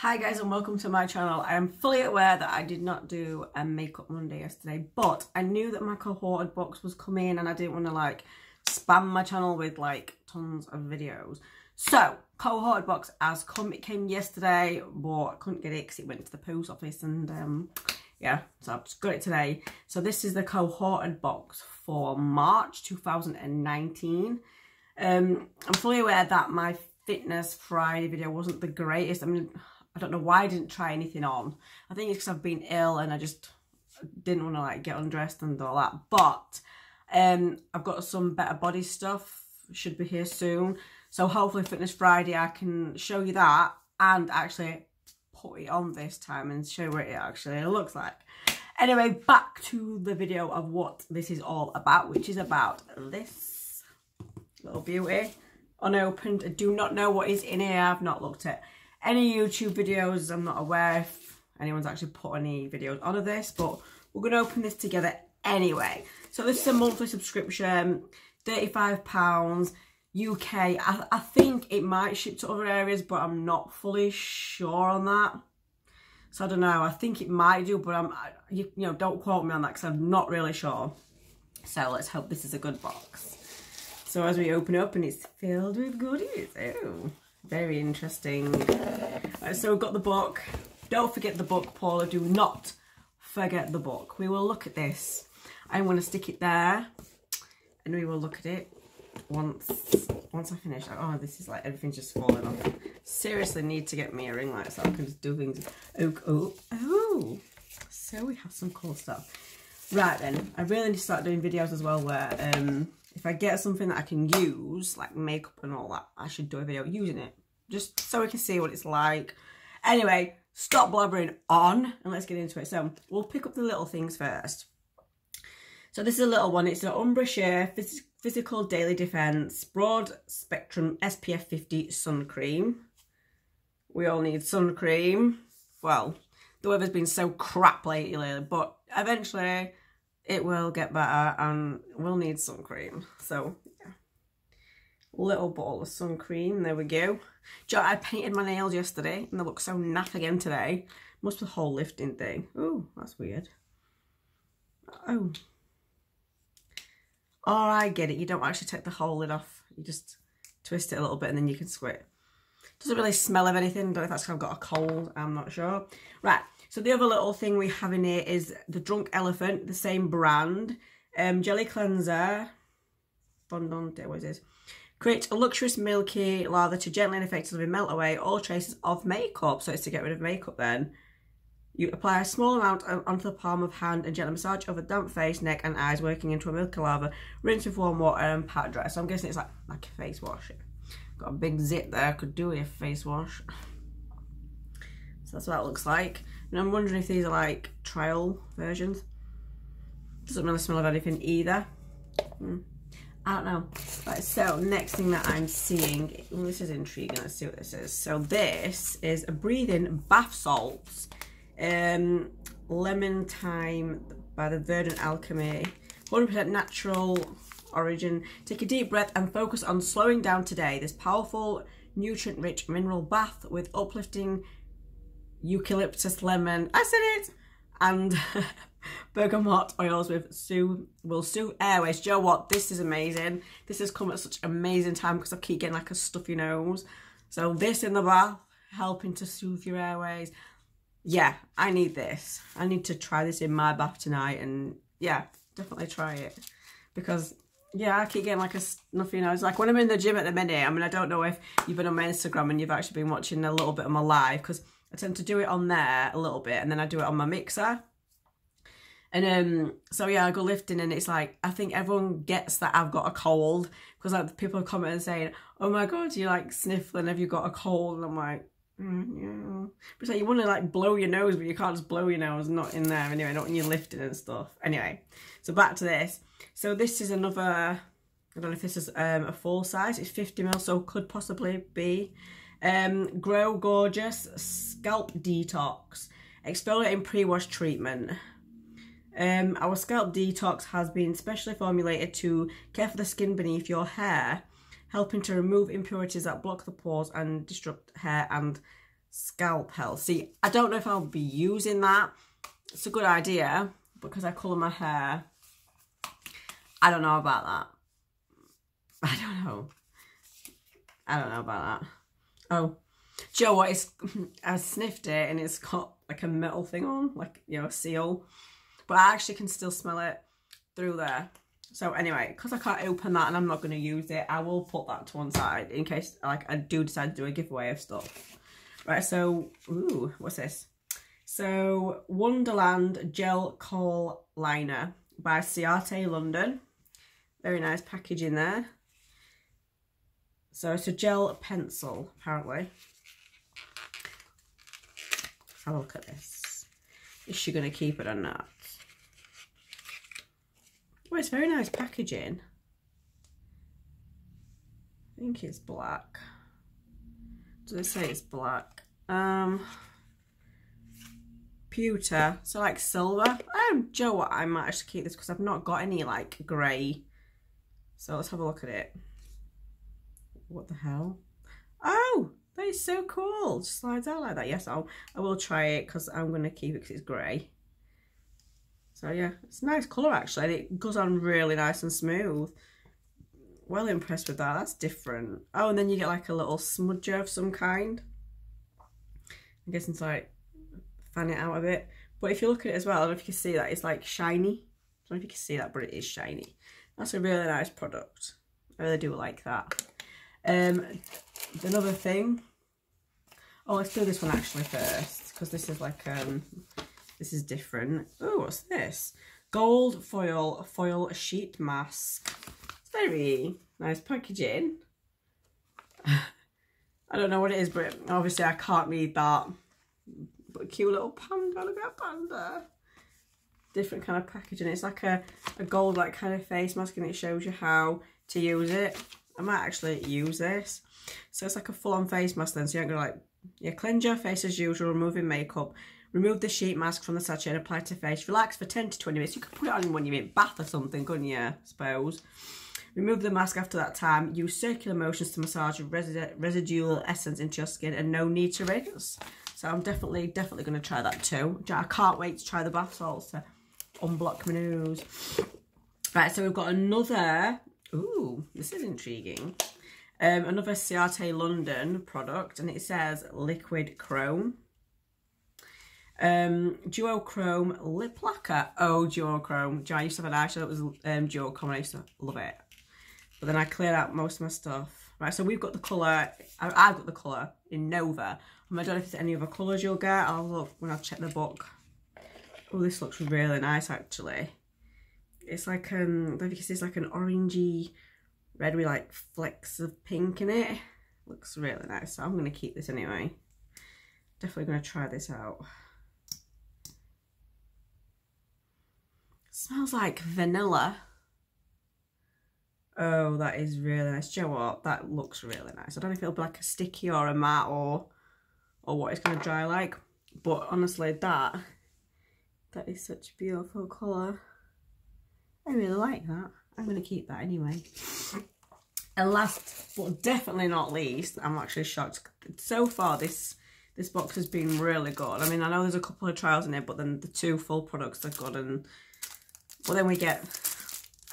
Hi guys and welcome to my channel. I am fully aware that I did not do a makeup Monday yesterday, but I knew that my cohorted box was coming and I didn't want to like spam my channel with like tons of videos. So cohorted box has come. It came yesterday but I couldn't get it because it went to the post office and yeah, so I've just got it today. So this is the cohorted box for March 2019. I'm fully aware that my Fitness Friday video wasn't the greatest. I mean, I don't know why I didn't try anything on. I think it's because I've been ill and I just didn't want to like get undressed and all that. But I've got some better body stuff, should be here soon. So hopefully Fitness Friday I can show you that and actually put it on this time and show what it actually looks like. Anyway, back to the video of what this is all about, which is about this little beauty. Unopened. I do not know what is in here. I've not looked at any YouTube videos. I'm not aware if anyone's actually put any videos on this, but we're going to open this together anyway. So this is a monthly subscription, £35 UK. I think it might ship to other areas, but I'm not fully sure on that. So I don't know. I think it might do, but you know, don't quote me on that because I'm not really sure. So let's hope this is a good box. So as we open up and it's filled with goodies. Oh, very interesting. Right, so we've got the book. Don't forget the book, Paula. Do not forget the book. We will look at this. I'm going to stick it there and we will look at it once I finish. Oh, this is like everything's just falling off. Seriously need to get me a ring light so I can just do things. Oh. So we have some cool stuff. Right then, I really need to start doing videos as well where if I get something that I can use, like makeup and all that, I should do a video using it. Just so we can see what it's like. Anyway, stop blabbering on and let's get into it. So, we'll pick up the little things first. So, this is a little one. It's an Ombre Sheer Physical Daily Defense Broad Spectrum SPF 50 Sun Cream. We all need sun cream. Well, the weather's been so crap lately, but eventually it will get better and we'll need sun cream. So, yeah. Little bottle of sun cream. There we go. Do you know, I painted my nails yesterday and they look so naff again today. Must be the whole lifting thing. Oh, that's weird. Oh. Oh, I get it. You don't actually take the whole lid off. You just twist it a little bit and then you can squint. Doesn't really smell of anything. Don't know if that's because I've got a cold. I'm not sure. Right. So the other little thing we have in here is the Drunk Elephant, the same brand. Jelly Cleanser. Fondant, what is this? Create a luxurious milky lather to gently and effectively melt away all traces of makeup. So it's to get rid of makeup then. You apply a small amount onto the palm of hand and gently massage over damp face, neck and eyes, working into a milky lather. Rinse with warm water and pat dry. So I'm guessing it's like a face wash. Got a big zip there. Could do a face wash. So that's what that looks like. And I'm wondering if these are like trial versions. Doesn't really smell of anything either. I don't know. Right, so next thing that I'm seeing, this is intriguing. Let's see what this is. So this is a breathing bath salts. Lemon Thyme by the Verdant Alchemy. 100% natural origin. Take a deep breath and focus on slowing down today. This powerful, nutrient-rich mineral bath with uplifting eucalyptus lemon, I said it, and bergamot oils will soothe airways. Do you know what? This is amazing. This has come at such an amazing time because I keep getting like a stuffy nose. So this in the bath, helping to soothe your airways. Yeah, I need this. I need to try this in my bath tonight and yeah, definitely try it. Because yeah, I keep getting like a snuffy nose. Like when I'm in the gym at the minute, I mean, I don't know if you've been on my Instagram and you've actually been watching a little bit of my live because I tend to do it on there a little bit and then I do it on my mixer. And so yeah, I go lifting and it's like, I think everyone gets that I've got a cold because like people are commenting saying, oh my God, you're like sniffling, have you got a cold? And I'm like, yeah. But it's like you want to like blow your nose, but you can't just blow your nose, not in there anyway, not when you're lifting and stuff. Anyway, so back to this. So this is another, I don't know if this is a full size, it's 50ml, so could possibly be. Grow Gorgeous Scalp Detox Exfoliating Pre-Wash Treatment. Our scalp detox has been specially formulated to care for the skin beneath your hair, helping to remove impurities that block the pores and disrupt hair and Scalp Health. See, I don't know if I'll be using that. It's a good idea, because I colour my hair. I don't know about that. I don't know about that. Oh, do you know what? I sniffed it and it's got like a metal thing on, like, you know, a seal. But I actually can still smell it through there. So anyway, because I can't open that and I'm not going to use it, I will put that to one side in case like I do decide to do a giveaway of stuff. Right, so, ooh, what's this? So, Wonderland Gel Kohl Liner by Ciate London. Very nice packaging there. So, it's a gel pencil, apparently. Let's have a look at this. Is she going to keep it or not? Oh, it's very nice packaging. I think it's black. Do they say it's black? Pewter, so like silver. Do you know what? I might actually keep this because I've not got any like grey. So let's have a look at it. What the hell? Oh, that is so cool. It slides out like that. Yes, I will try it because I'm going to keep it because it's grey. So yeah, it's a nice colour actually. It goes on really nice and smooth. Well impressed with that. That's different. Oh, and then you get like a little smudger of some kind. I guess it's like fan it out a bit. But if you look at it as well, I don't know if you can see that, it's like shiny. I don't know if you can see that, but it is shiny. That's a really nice product. I really do like that. Another thing. Oh, let's do this one actually first, because this is like this is different. Oh, what's this? Gold foil sheet mask. It's very nice packaging. I don't know what it is, but obviously I can't read that. But a cute little panda, look at that panda. Different kind of packaging. It's like a gold like kind of face mask, and it shows you how to use it. I might actually use this. So it's like a full-on face mask then, so you're gonna like, cleanse your face as usual, removing makeup. Remove the sheet mask from the sachet and apply it to face. Relax for 10 to 20 minutes. You could put it on when you're in bath or something, couldn't you? I suppose. Remove the mask after that time. Use circular motions to massage residual essence into your skin, and no need to rinse. So I'm definitely going to try that too. I can't wait to try the bath salts to unblock my nose. Right, so we've got another. Ooh, this is intriguing. Another Ciate London product, and it says Liquid Chrome. Duochrome Lip Lacquer. Oh, Duochrome. I used to have an eyeshadow that was Duochrome, and I used to love it. But then I cleared out most of my stuff. Right, so we've got the colour, I've got the colour in Nova. I don't know if there's any other colours you'll get. I'll look when I check the book. Oh, this looks really nice actually. It's like, I don't know if you can see, it's like an orangey red with like flecks of pink in it. Looks really nice, so I'm going to keep this anyway. Definitely going to try this out. Smells like vanilla. Oh, that is really nice. Do you know what? That looks really nice. I don't know if it'll be like a sticky or a matte or what it's going to dry like. But honestly, that is such a beautiful colour. I really like that. I'm going to keep that anyway. And last, but definitely not least, I'm actually shocked. So far, this box has been really good. I mean, I know there's a couple of trials in it, but then the 2 full products are good. And well, then we get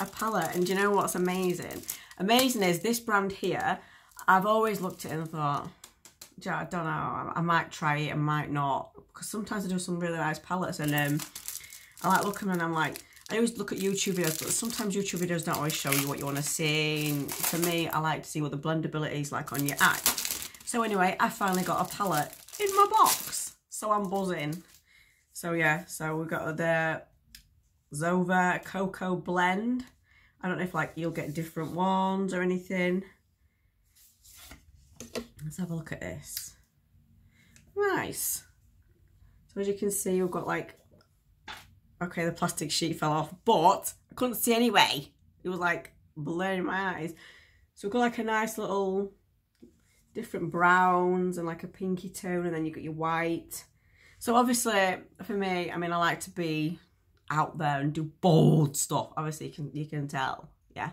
a palette. And do you know what's amazing? Amazing is this brand here. I've always looked at it and thought, I don't know, I might try it, I might not, because sometimes I do some really nice palettes, and I like looking and I'm like, I always look at YouTube videos, but sometimes YouTube videos don't always show you what you want to see. And for me, I like to see what the blendability is like on your eye. So anyway, I finally got a palette in my box, so I'm buzzing. So yeah, so we've got the Zova Cocoa Blend. I don't know if like you'll get different ones or anything. Let's have a look at this. Nice. So as you can see, you've got like, okay, the plastic sheet fell off, but I couldn't see anyway. It was like blurring my eyes. So we've got like a nice little different browns and like a pinky tone, and then you've got your white. So obviously for me, I mean, I like to be out there and do bold stuff. Obviously you can tell, yeah.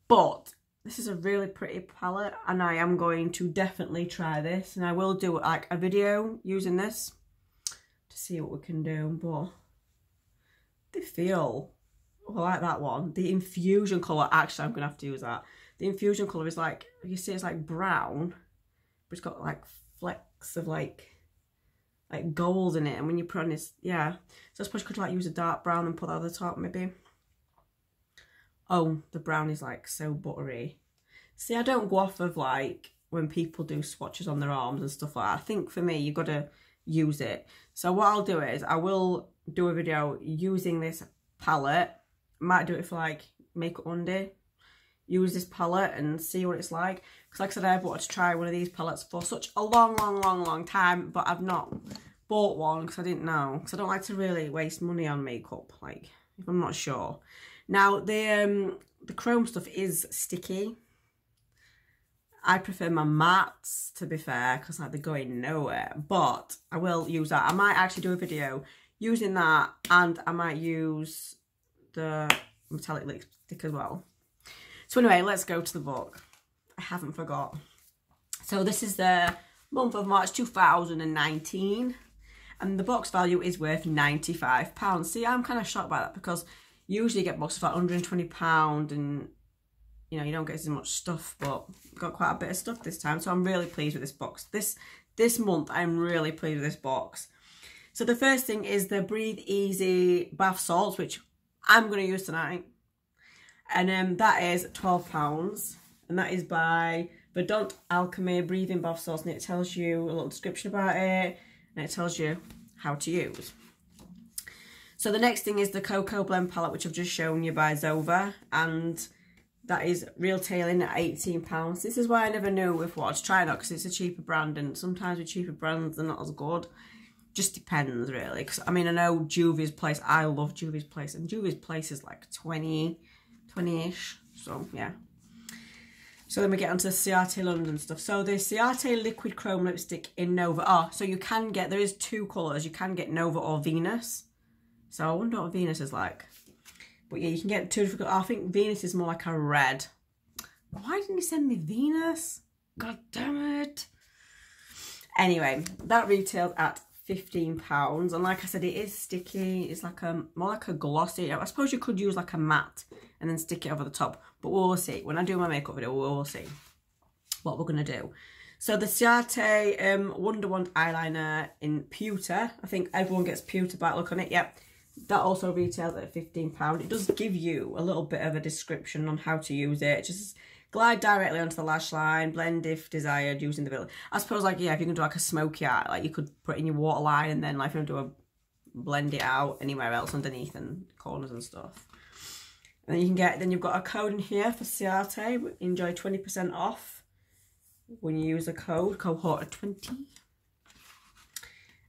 But this is a really pretty palette, and I am going to definitely try this, and I will do like a video using this to see what we can do. But they feel, I like that one. The infusion colour, actually I'm gonna have to use that. The infusion colour is like, you see it's like brown, but it's got like flecks of like gold in it, and when you put on this, yeah. So I suppose you could like use a dark brown and put that on the top maybe. Oh, the brown is like so buttery. See, I don't go off of like when people do swatches on their arms and stuff like that. I think for me, you've got to use it. So what I'll do is I will do a video using this palette. Might do it for like Makeup Monday. Use this palette and see what it's like. Because like I said, I've wanted to try one of these palettes for such a long time. But I've not bought one because I didn't know. Because I don't like to really waste money on makeup. Like, if I'm not sure. Now, the chrome stuff is sticky. I prefer my mattes, to be fair, because like they're going nowhere. But I will use that. I might actually do a video using that, and I might use the metallic lipstick as well. So anyway, let's go to the book. I haven't forgot. So this is the month of March 2019, and the box value is worth £95. See, I'm kind of shocked by that, because usually you get boxes for £120 and you know, you don't get as much stuff, but got quite a bit of stuff this time. So I'm really pleased with this box. This month, I'm really pleased with this box. So the first thing is the Breathe Easy bath salts, which I'm going to use tonight. And that is £12. And that is by Verdant Alchemy Breathing Bath Salts. And it tells you a little description about it. And it tells you how to use. So the next thing is the Cocoa Blend palette, which I've just shown you, by Zova. And that is Real Tailing at £18. This is why I never knew if what to try that, because it's a cheaper brand, and sometimes with cheaper brands they're not as good. Just depends really. Because I mean, I know Juvia's Place. I love Juvia's Place, and Juvia's Place is like 20-ish. So yeah. So then we get onto the Ciate London stuff. So the Ciate Liquid Chrome Lipstick in Nova. Oh, so you can get, there is two colours. You can get Nova or Venus. So I wonder what Venus is like. But yeah, you can get two different. I think Venus is more like a red. Why didn't you send me Venus? God damn it. Anyway, that retails at £15. And like I said, it is sticky. It's like a more like a glossy. I suppose you could use like a matte and then stick it over the top. But we'll see. When I do my makeup video, we'll see what we're going to do. So the Ciate Wonder Wand eyeliner in Pewter. I think everyone gets Pewter by look on it. Yep. That also retails at £15. It does give you a little bit of a description on how to use it. Just glide directly onto the lash line, blend if desired using the village. I suppose, like, yeah, if you can do like a smoky eye, like you could put it in your waterline, and then like if you do a blend it out anywhere else underneath and corners and stuff. And then you can get, then you've got a code in here for Ciate. Enjoy 20% off when you use the code Cohort20.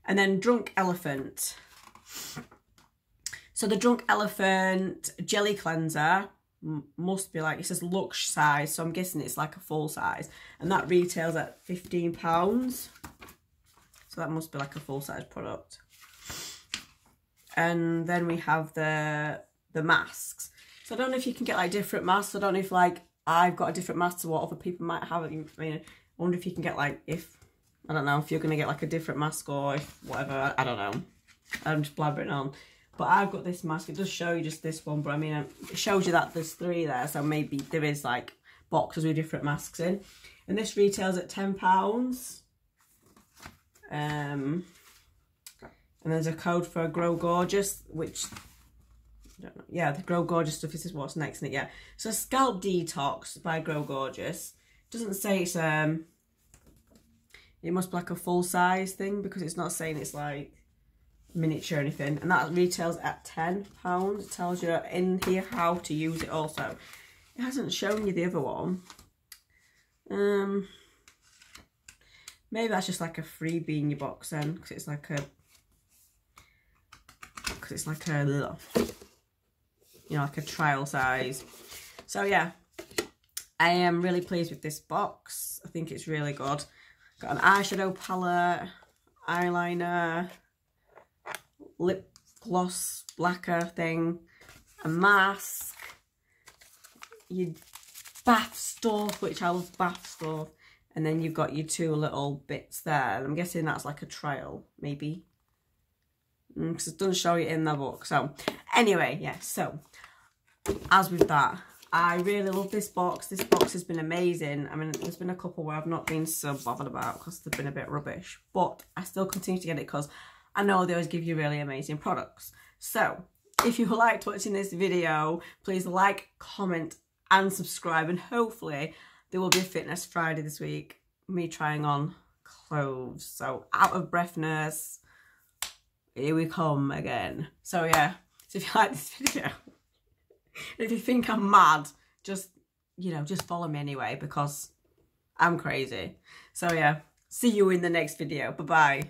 And then Drunk Elephant. So the Drunk Elephant Jelly Cleanser must be like, it says luxe size, so I'm guessing it's like a full size. And that retails at £15. So that must be like a full size product. And then we have the masks. So I don't know if you can get like different masks. I don't know if like I've got a different mask to what other people might have. I mean, I wonder if you can get like, if, I don't know, if you're going to get like a different mask or if whatever, I don't know. I'm just blabbering on. But I've got this mask. It does show you just this one, but I mean, it shows you that there's 3 there, so maybe there is like boxes with different masks in. And this retails at £10. And there's a code for Grow Gorgeous, which, I don't know, yeah, the Grow Gorgeous stuff, this is what's next in it, yeah. So Scalp Detox by Grow Gorgeous. It doesn't say it's, it must be like a full size thing, because it's not saying it's like miniature or anything, and that retails at £10. It tells you in here how to use it also. It hasn't shown you the other one. Maybe that's just like a freebie in your box then, because it's like a, you know, like a trial size. So yeah, I am really pleased with this box. I think it's really good. Got an eyeshadow palette, eyeliner, lip gloss lacquer thing, a mask, your bath stuff, which I love bath stuff. And then you've got your 2 little bits there. I'm guessing that's like a trail, maybe. Because it doesn't show you in the book. So, anyway, yeah. So, as with that, I really love this box. This box has been amazing. I mean, there's been a couple where I've not been so bothered about because they've been a bit rubbish. But I still continue to get it because I know they always give you really amazing products. So, if you liked watching this video, please like, comment, and subscribe. And hopefully, there will be a Fitness Friday this week. Me trying on clothes. So, out of breathness. Here we come again. So, yeah. So, if you like this video, and if you think I'm mad, just, you know, just follow me anyway because I'm crazy. So, yeah. See you in the next video. Bye-bye.